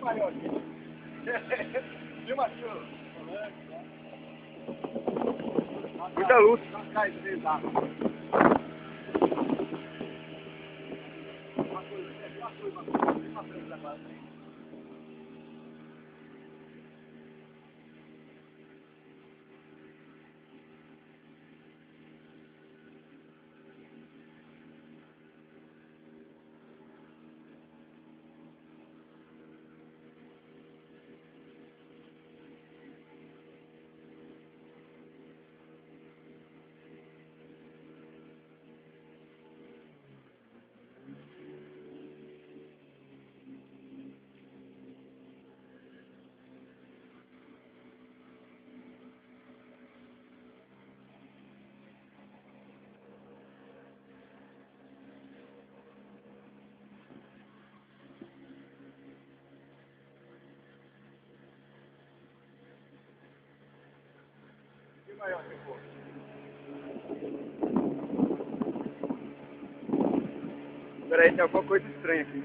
maior aqui. Filma aqui, Muita luz. cai pesado. Uma coisa agora. Maior que for. Peraí, tem alguma coisa estranha aqui.